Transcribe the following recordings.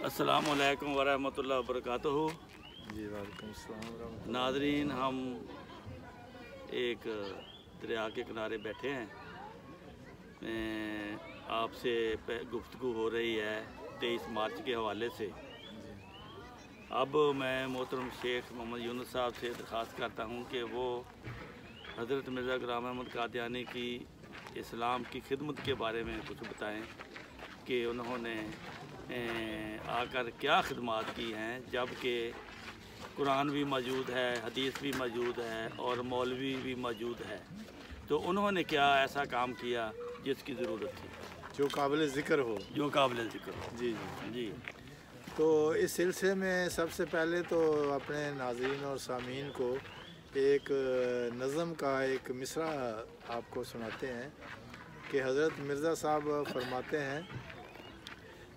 अस्सलाम वालेकुम वरहमतुल्लाहि वबरकातुहू। जी वालेकुम अस्सलाम वरहमतुल्लाह। नाज़रीन, हम एक दरिया के किनारे बैठे हैं। आपसे गुफ्तगू हो रही है 23 मार्च के हवाले से। अब मैं मोहतरम शेख मोहम्मद यूनुस साहब से दरख्वास्त करता हूँ कि वो हज़रत मिर्ज़ा ग़ुलाम अहमद क़ादियानी की इस्लाम की खिदमत के बारे में कुछ बताएं कि उन्होंने आकर क्या खिदमत की हैं, जबकि कुरान भी मौजूद है, हदीस भी मौजूद है और मौलवी भी मौजूद है। तो उन्होंने क्या ऐसा काम किया जिसकी ज़रूरत थी, जो काबिल ज़िक्र हो। जी जी जी। तो इस सिलसिले में सबसे पहले तो अपने नाज़रीन और सामीन को एक नज़म का एक मिसरा आपको सुनाते हैं कि हज़रत मिर्ज़ा साहब फरमाते हैं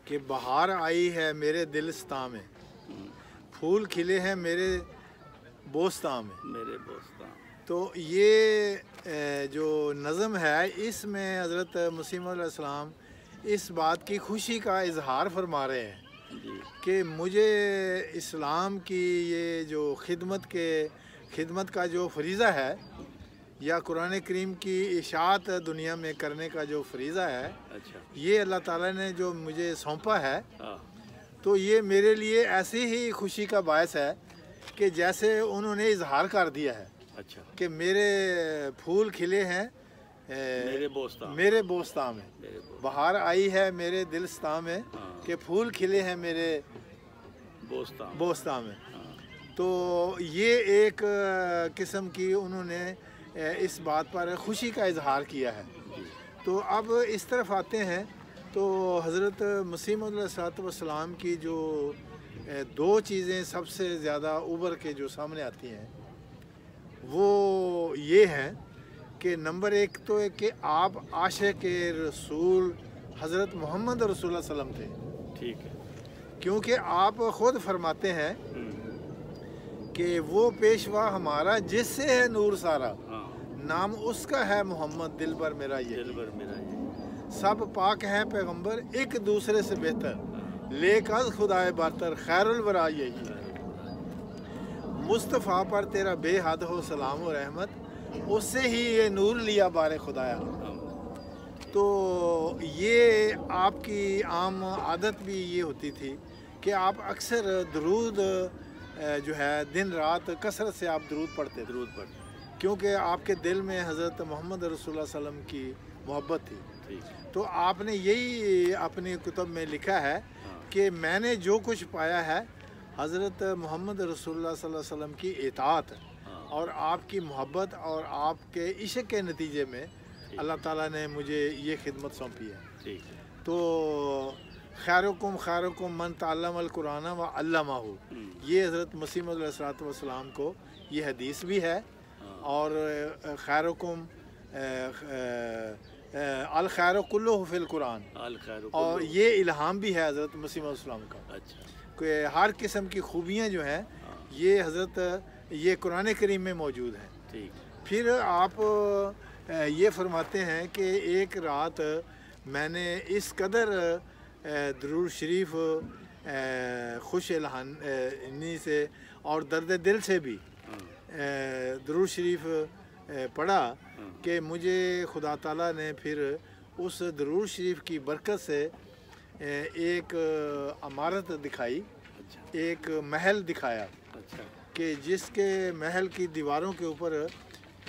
कि बहार आई है मेरे दिलस्तां में, फूल खिले हैं मेरे बोस्तां में। तो ये जो नज़म है, इसमें हज़रत मसीह मौऊद अलैहिस्सलाम इस बात की खुशी का इजहार फरमा रहे हैं कि मुझे इस्लाम की ये जो खिदमत का जो फरीज़ा है या कुरान करीम की इशाअत दुनिया में करने का जो फरीज़ा है, ये अल्लाह ताला ने जो मुझे सौंपा है, तो ये मेरे लिए ऐसी ही खुशी का बायस है कि जैसे उन्होंने इजहार कर दिया है कि मेरे फूल खिले हैं मेरे बोस्तां में, बहार आई है मेरे दिलस्तां में कि फूल खिले हैं मेरे बोस्तां में। तो ये एक किस्म की उन्होंने इस बात पर खुशी का इजहार किया है। तो अब इस तरफ आते हैं तो हज़रत मसीह मौऊद अलैहिस्सलाम की जो दो चीज़ें सबसे ज़्यादा उभर के जो सामने आती हैं वो ये हैं कि नंबर एक तो है कि आप आशिक़ रसूल हज़रत मोहम्मद रसूलुल्लाह सल्लल्लाहु अलैहि वसल्लम थे। ठीक है, क्योंकि आप ख़ुद फरमाते हैं कि वो पेशवा हमारा जिससे है नूर सारा, नाम उसका है मोहम्मद दिलबर मेरा ये। सब पाक हैं पैगंबर एक दूसरे से बेहतर, लेकर खुदाए बरतर खैरुल वरा यही। मुस्तफ़ा पर तेरा बेहद हो सलाम और रहमत, उससे ही ये नूर लिया बारे खुदाया। तो ये आपकी आम आदत भी ये होती थी कि आप अक्सर दरूद जो है दिन रात कसरत से आप दरूद पढ़ते, क्योंकि आपके दिल में हज़रत मोहम्मद रसूलुल्लाह सल्लल्लाहु अलैहि वसल्लम की मोहब्बत थी। तो आपने यही अपनी किताब में लिखा है कि मैंने जो कुछ पाया है हज़रत मोहम्मद रसूलुल्लाह सल्लल्लाहु अलैहि वसल्लम की इताअत और आपकी मोहब्बत और आपके इश्क के नतीजे में अल्लाह ताला ने मुझे ये खिदमत सौंपी है। तो खैरुकुम मन तअल्लमल कुरान व अल्लमहु, ये हज़रत मसीह मौऊद अलैहिस्सलाम को ये हदीस भी है। और खैरुकुम अल खैरु कुल्लुहु फिल कुरान, और ये इल्हाम भी है हज़रत मसीह मौऊद अलैहिस्सलाम का कि हर किस्म की खूबियाँ जो हैं ये हज़रत ये कुरान करीम में मौजूद हैं। फिर आप ये फरमाते हैं कि एक रात मैंने इस कदर दरूद शरीफ खुश इल्हानी से और दर्द दिल से भी दरूद शरीफ पढ़ा कि मुझे खुदा ताला ने फिर उस दरूद शरीफ की बरकत से एक इमारत दिखाई, एक महल दिखाया कि जिसके महल की दीवारों के ऊपर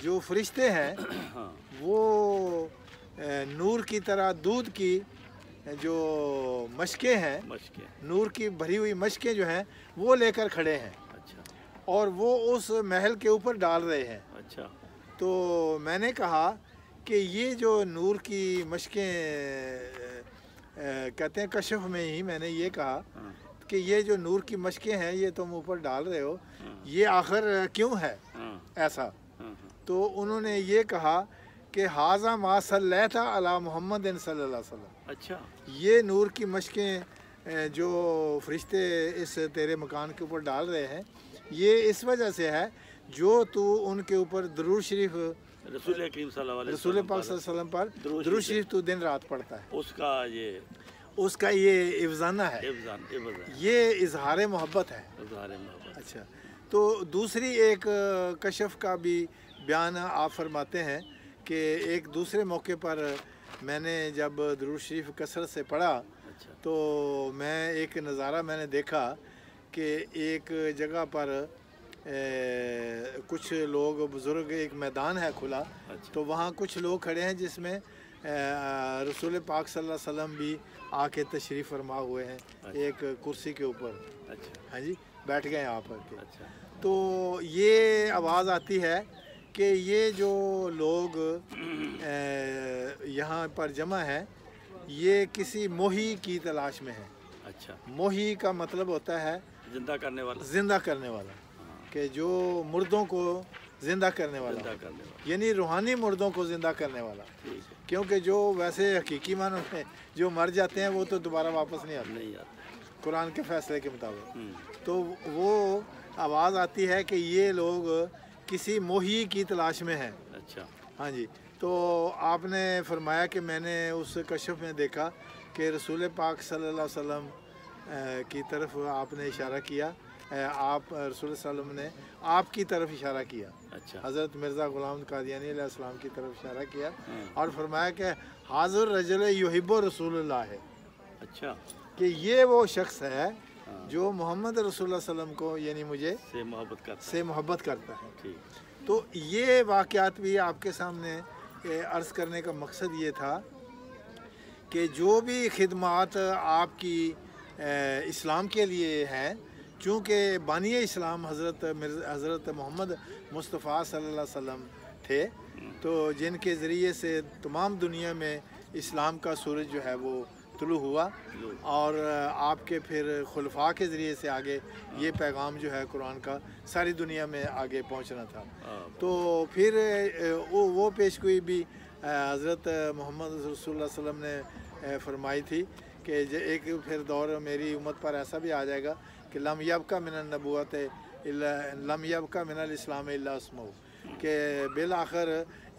जो फरिश्ते हैं वो नूर की तरह दूध की जो मशकें हैं, नूर की भरी हुई मशकें जो हैं वो लेकर खड़े हैं और वो उस महल के ऊपर डाल रहे हैं। तो मैंने कहा कि ये जो नूर की मशकें कहते हैं, कशफ में ही मैंने ये कहा कि ये जो नूर की मशकें हैं ये तुम ऊपर डाल रहे हो, ये आखिर क्यों है ऐसा? तो उन्होंने ये कहा कि हाजा मा सल्लैता अला मोहम्मद सल्लल्लाहु अलैहि वसल्लम, ये नूर की मशकें जो फरिश्ते इस तेरे मकान के ऊपर डाल रहे हैं ये इस वजह से है जो तू उनके ऊपर दरूद शरीफ रसूल पाक सल्लल्लाहु अलैहि वसल्लम पर दरूद शरीफ तू दिन रात पढ़ता है, उसका ये इफ्जाना है, ये इजहार मोहब्बत है। अच्छा, तो दूसरी एक कशफ का भी बयान आप फरमाते हैं कि एक दूसरे मौके पर मैंने जब दुरूद शरीफ कसरत से पढ़ा तो मैं एक नज़ारा मैंने देखा कि एक जगह पर कुछ लोग बुज़ुर्ग, एक मैदान है खुला, तो वहाँ कुछ लोग खड़े हैं जिसमें रसूल पाक सल्लल्लाहु अलैहि वसल्लम भी आके तशरीफ़ फरमा हुए हैं एक कुर्सी के ऊपर। हाँ जी, बैठ गए यहाँ पर के। तो ये आवाज़ आती है कि ये जो लोग यहाँ पर जमा हैं ये किसी मोही की तलाश में है। अच्छा, मोही का मतलब होता है जिंदा करने वाला, जिंदा करने वाला, कि जो मुर्दों को जिंदा करने वाला, यानी रूहानी मुर्दों को जिंदा करने वाला। क्योंकि जो वैसे हकीकी मानों में जो मर जाते हैं वो तो दोबारा वापस नहीं आते कुरान के फैसले के मुताबिक। तो वो आवाज़ आती है कि ये लोग किसी मोही की तलाश में हैं। अच्छा, हाँ जी। तो आपने फरमाया कि मैंने उस कशफ में देखा कि रसूल पाक सल्लल्लाहु अलैहि वसल्लम की तरफ आपने इशारा किया, आप रसूल सल्लल्लाहु अलैहि वसल्लम ने आपकी तरफ इशारा किया। अच्छा, हज़रत मिर्ज़ा ग़ुलाम कादियानी अलैहिस्सलाम की तरफ इशारा किया और फरमाया कि हाज़िर रजुल युहिब्बु रसूलुल्लाह है। अच्छा, कि ये वो शख्स है जो मोहम्मद रसूलुल्लाह सल्लम को यानी मुझे से मोहब्बत करता है। तो ये वाक़यात भी आपके सामने अर्ज़ करने का मकसद ये था कि जो भी खिदमात आपकी इस्लाम के लिए हैं, चूँकि बानी इस्लाम हज़रत मोहम्मद मुस्तफ़ा सल्लल्लाहु अलैहि वसल्लम थे, तो जिनके ज़रिए से तमाम दुनिया में इस्लाम का सूरज जो है वो तुलू हुआ और आपके फिर खुलफा के ज़रिए से आगे ये पैगाम जो है कुरान का सारी दुनिया में आगे पहुंचना था। तो फिर वो पेशगोई भी हज़रत मोहम्मद रसूलुल्लाह सल्लल्लाहु अलैहि वसल्लम ने फरमाई थी कि एक फिर दौर मेरी उम्मत पर ऐसा भी आ जाएगा कि लम यबका मिनन नबुव्वत इल्ला लम यबका मिनल इस्लाम इल्ला अस्मुहु, कि बिल आखिर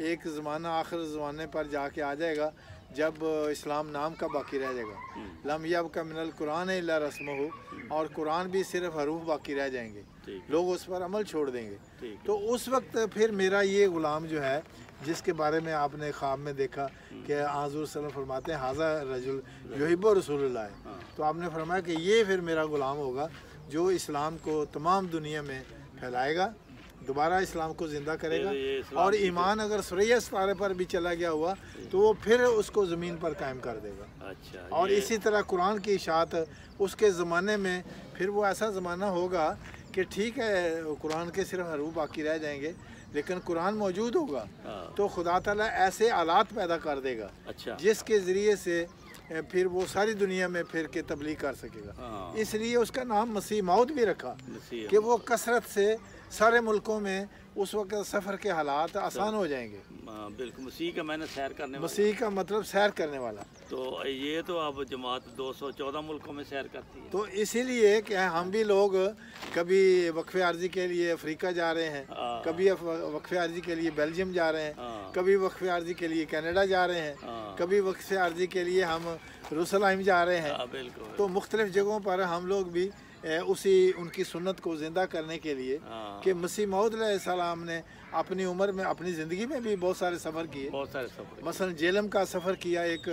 एक ज़माना आखिर ज़माने पर जाके आ जाएगा जब इस्लाम नाम का बाकी रह जाएगा। लम यबका मिनल कुरान इल्ला रस्मुहु, और कुरान भी सिर्फ हरूफ बाकी रह जाएंगे, लोग उस पर अमल छोड़ देंगे। तो उस वक्त फिर मेरा ये ग़ुलाम जो है जिसके बारे में आपने ख्वाब में देखा कि हुज़ूर सल्लल्लाहु अलैहि वसल्लम फरमाते हैं हाज़ा रजुल युहिब्बु रसूलुल्लाह, तो आपने फरमाया कि ये फिर मेरा ग़ुलाम होगा जो इस्लाम को तमाम दुनिया में फैलाएगा, दोबारा इस्लाम को ज़िंदा करेगा, और ईमान अगर सुरैया सितारे पर भी चला गया हुआ तो वो फिर उसको ज़मीन पर कायम कर देगा। अच्छा, और इसी तरह कुरान की इशाअत उसके ज़माने में फिर वो ऐसा ज़माना होगा कि ठीक है कुरान के सिर्फ हरूफ बाकी रह जाएंगे लेकिन कुरान मौजूद होगा, तो खुदा ताला ऐसे आलात पैदा कर देगा जिसके ज़रिए से फिर वो सारी दुनिया में फिर के तबलीग कर सकेगा। इसलिए उसका नाम मसीह मौद भी रखा कि वो कसरत से सारे मुल्कों में उस वक्त सफ़र के हालात आसान हो जाएंगे। बिल्कुल, मसीह का मैंने सैर करने वाला, मसीह का मतलब सैर करने वाला। तो ये तो अब जमात 214 मुल्कों में सैर करती है। तो इसीलिए कि हम भी लोग कभी वक्फ़े आर्जी के लिए अफ्रीका जा रहे हैं, कभी वक्फ़े आर्जी के लिए बेल्जियम जा रहे हैं, कभी वक्फ़े आर्जी के लिए कनाडा जा रहे हैं, कभी वक्फ़े आर्जी के लिए हम यरूशलेम जा रहे हैं। तो मुख्तलिफ़ जगहों पर हम लोग भी उसी उनकी सुन्नत को ज़िंदा करने के लिए कि मसीह मौद अलैहिस्सलाम ने अपनी उम्र में अपनी ज़िंदगी में भी बहुत सारे सफ़र किए, मसलन जेलम का सफ़र किया, एक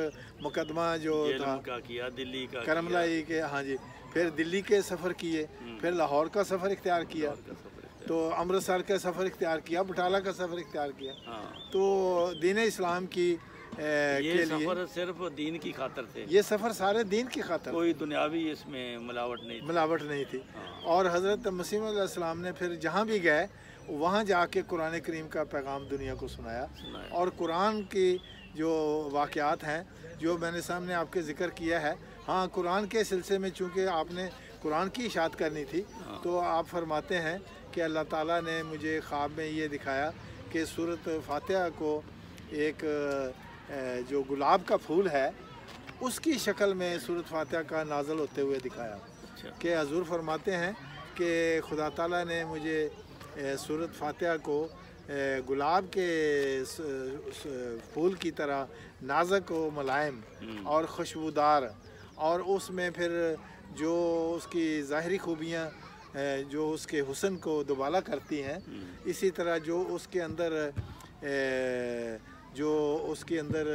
मुकदमा जो था किया, दिल्ली का करमलाई के, हाँ जी, फिर दिल्ली के सफ़र किए, फिर लाहौर का सफ़र इख्तियार किया, तो अमृतसर का सफ़र इख्तियार किया, बटाला का सफ़र इख्तियार किया। तो दीन इस्लाम की ये सफ़र सिर्फ दीन की खातर थे, ये सफ़र सारे दीन की खातर, कोई दुनियावी इसमें मिलावट नहीं थी। और हज़रत मसीह अलैहिस्सलाम ने फिर जहाँ भी गए वहाँ जाके कुरान करीम का पैगाम दुनिया को सुनाया। और कुरान की जो वाक़यात हैं जो मैंने सामने आपके ज़िक्र किया है, हाँ कुरान के सिलसिले में चूँकि आपने कुरान की इशाअत करनी थी तो आप फरमाते हैं कि अल्लाह ताला ने मुझे ख्वाब में ये दिखाया कि सूरत फातिहा को एक जो गुलाब का फूल है उसकी शक्ल में सूरत फातिहा का नाज़िल होते हुए दिखाया। कि हजूर फरमाते हैं कि खुदा ताला ने मुझे सूरत फातिहा को गुलाब के फूल की तरह नाज़ुक व मुलायम और खुशबूदार اور اس میں پھر جو اس کی ظاہری خوبیاں جو اس کے حسن کو دوبالا کرتی ہیں، اسی طرح جو اس کے اندر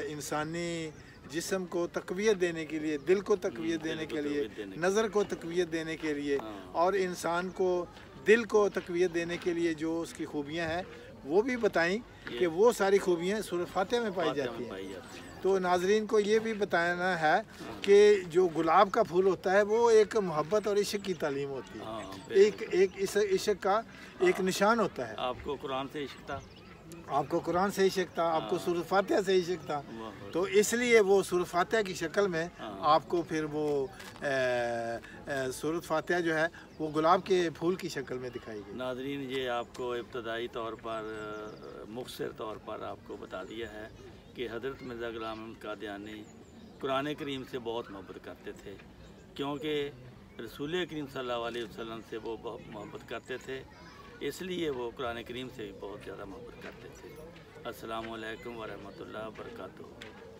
انسانی جسم کو تقویت دینے کے لیے، دل کو تقویت دینے کے لیے، نظر کو تقویت دینے کے لیے، اور انسان کو دل کو تقویت دینے کے لیے جو اس کی خوبیاں ہیں وہ بھی بتائیں کہ وہ ساری خوبیاں سورۃ فاتحہ میں پائی جاتی ہیں۔ تو ناظرین کو یہ بھی بتانا ہے کہ جو گلاب کا پھول ہوتا ہے وہ ایک محبت اور عشق کی تعلیم ہوتی ہے، ایک عشق کا ایک نشان ہوتا ہے۔ آپ کو قرآن سے عشق تھا، آپ کو قرآن سے عشق تھا، آپ کو سورۃ فاتحہ سے عشق تھا، تو اس لیے وہ سورۃ فاتحہ کی شکل میں آپ کو پھر وہ سورۃ فاتحہ جو ہے وہ گلاب کے پھول کی شکل میں دکھائی گئی۔ ناظرین یہ آپ کو ابتدائی طور پر مختصر طور پر آپ کو بتا دیا ہے کہ حضرت مرزا غلام احمد قادیانی قرآن کریم سے بہت محبت کرتے تھے، کیونکہ رسول کریم صلی اللہ علیہ وسلم سے وہ بہت محبت کرتے تھے، اس لیے وہ قرآن کریم سے بہت زیادہ محبت کرتے تھے۔ السلام علیکم ورحمۃ اللہ وبرکاتہ۔